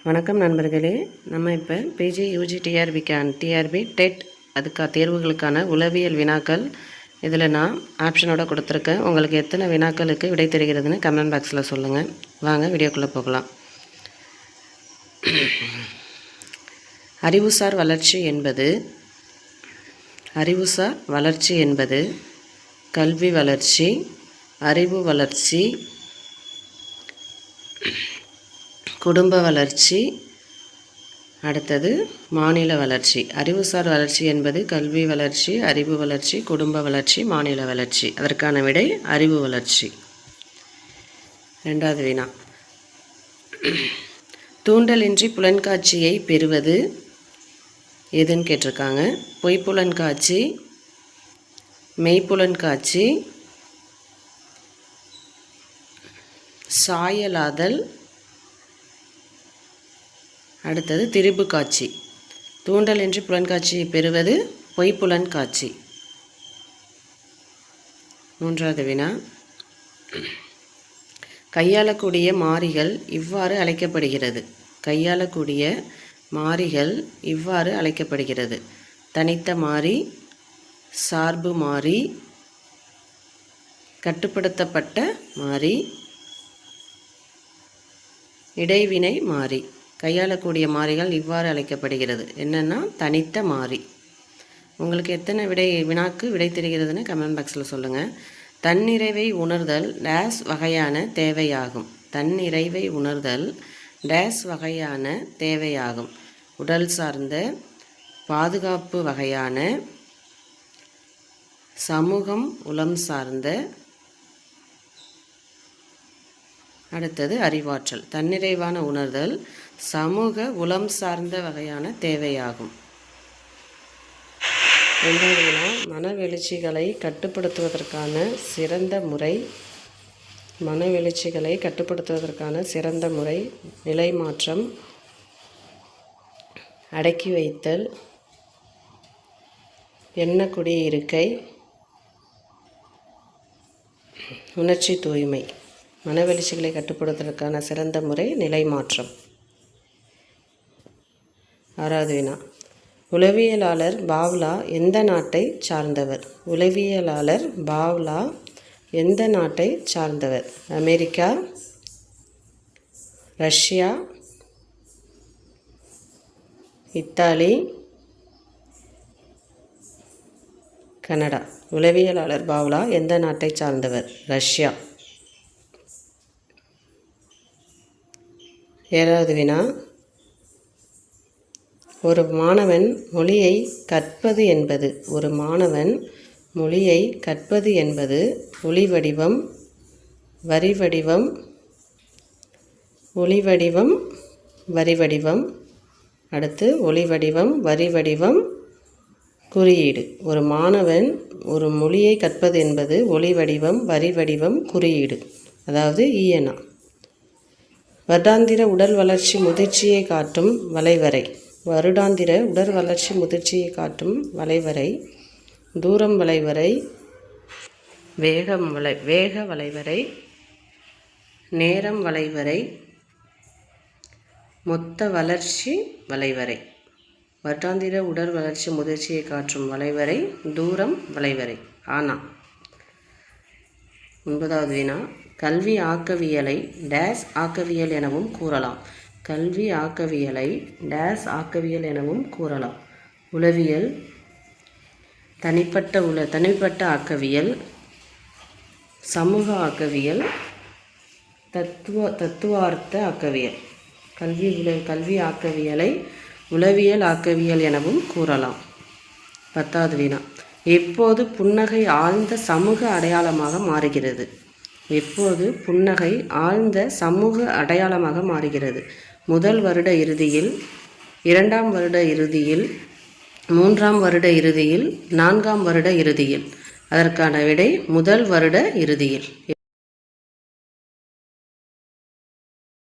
வணக்கம் நண்பர்களே. நம்ம இப்போ பிஜி யூஜி டிஆர்பி டெட் தேர்வுகளுக்கான உளவியல் வினாக்கள் இதில் நான் ஆப்ஷனோட கொடுத்துருக்கேன். உங்களுக்கு எத்தனை வினாக்களுக்கு விடை தெரிகிறதுன்னு கமெண்ட் பாக்ஸில் சொல்லுங்கள். வாங்க வீடியோக்குள்ளே போகலாம். அறிவுசார் வளர்ச்சி என்பது கல்வி வளர்ச்சி, அறிவு வளர்ச்சி, குடும்ப வளர்ச்சி, அடுத்தது மாநில வளர்ச்சி. அறிவுசார் வளர்ச்சி என்பது கல்வி வளர்ச்சி, அறிவு வளர்ச்சி, குடும்ப வளர்ச்சி, மாநில வளர்ச்சி. அதற்கான விடை அறிவு வளர்ச்சி. ரெண்டாவது வினா, தூண்டலின்றி புலன்காட்சியை பெறுவது எதுன்னு கேட்டிருக்காங்க. பொய்ப்புலன்காட்சி, மெய்ப்புலன்காட்சி, சாயலாதல், அடுத்தது திரிபு காட்சி. தூண்டலின்றி புலன்காட்சியை பெறுவது பொய்ப்புலன்காட்சி. மூன்றாவது வினா, கையாளக்கூடிய மாறிகள் இவ்வாறு அழைக்கப்படுகிறது. கையாளக்கூடிய மாறிகள் இவ்வாறு அழைக்கப்படுகிறது. தனித்த மாறி, சார்பு மாறி, கட்டுப்படுத்தப்பட்ட மாறி, இடைவினை மாறி. கையாளக்கூடிய மாறிகள் இவ்வாறு அழைக்கப்படுகிறது. என்னென்னா தனித்த மாறி. உங்களுக்கு எத்தனை வினாக்கு விடை தெரிகிறதுன்னு கமெண்ட் பாக்ஸில் சொல்லுங்கள். தன்னிறைவை உணர்தல் டேஸ் வகையான தேவையாகும். தன்னிறைவை உணர்தல் டேஸ் வகையான தேவையாகும். உடல் சார்ந்த, பாதுகாப்பு வகையான, சமூகம் உளம் சார்ந்த, அடுத்தது அறிவாற்றல். தன்னிறைவான உணர்தல் சமூக உளம் சார்ந்த வகையான தேவையாகும். ரெண்டாவது வினா, மனவெழுச்சிகளை கட்டுப்படுத்துவதற்கான சிறந்த முறை. மனவெழுச்சிகளை கட்டுப்படுத்துவதற்கான சிறந்த முறை நிலை மாற்றம், அடக்கி வைத்தல், எண்ண குடியிருக்கை, உணர்ச்சி தூய்மை. மனவெழுச்சிகளை கட்டுப்படுத்துவதற்கான சிறந்த முறை நிலை மாற்றம். ஆறாவது வினா, உளவியலாளர் பாவ்லா எந்த நாட்டை சார்ந்தவர்? உளவியலாளர் பாவ்லா எந்த நாட்டை சார்ந்தவர்? America, Russia, Italy, Canada. உளவியலாளர் பாவ்லா எந்த நாட்டை சார்ந்தவர்? ரஷ்யா. ஏழாவது வினா, ஒரு மாணவன் மொழியை கற்பது என்பது ஒளி வடிவம், வரி வடிவம், ஒளி வடிவம், வரி வடிவம், அடுத்து ஒளி வடிவம், வரி வடிவம், குறியீடு. ஒரு மாணவன் ஒரு மொழியை கற்பது என்பது ஒளி வடிவம், வரி வடிவம், குறியீடு, அதாவது ஈயனா. வருடாந்திர உடல் வளர்ச்சி முதிர்ச்சியை காட்டும் வளைவரை. வருடாந்திர உடல் வளர்ச்சி முதிர்ச்சியை காட்டும் வளைவரை தூரம் வளைவரை, வேக வளைவரை, நேரம் வளைவரை, மொத்த வளர்ச்சி வளைவரை. வருடாந்திர உடல் வளர்ச்சி முதிர்ச்சியை காட்டும் வளைவரை, தூரம் வளைவரை. ஆனா. ஒன்பதாவது வினா, கல்வி ஆக்கவியலை டேஸ் ஆக்கவியல் எனவும் கூறலாம். கல்வி ஆக்கவியலை டேஸ் ஆக்கவியல் எனவும் கூறலாம். உளவியல், தனிப்பட்ட ஆக்கவியல், சமூக ஆக்கவியல், தத்துவார்த்த ஆக்கவியல். கல்வி ஆக்கவியலை உளவியல் ஆக்கவியல் எனவும் கூறலாம். 10வது வினா, எப்போது புன்னகை ஆழ்ந்த சமூக அடையாளமாக மாறுகிறது? எப்போது புன்னகை ஆழ்ந்த சமூக அடையாளமாக மாறுகிறது? முதல் வருட இறுதியில், 2ஆம் வருட இறுதியில், 3ஆம் வருட இறுதியில், 4ஆம் வருட இறுதியில். அதற்கான விடை முதல் வருட இறுதியில்.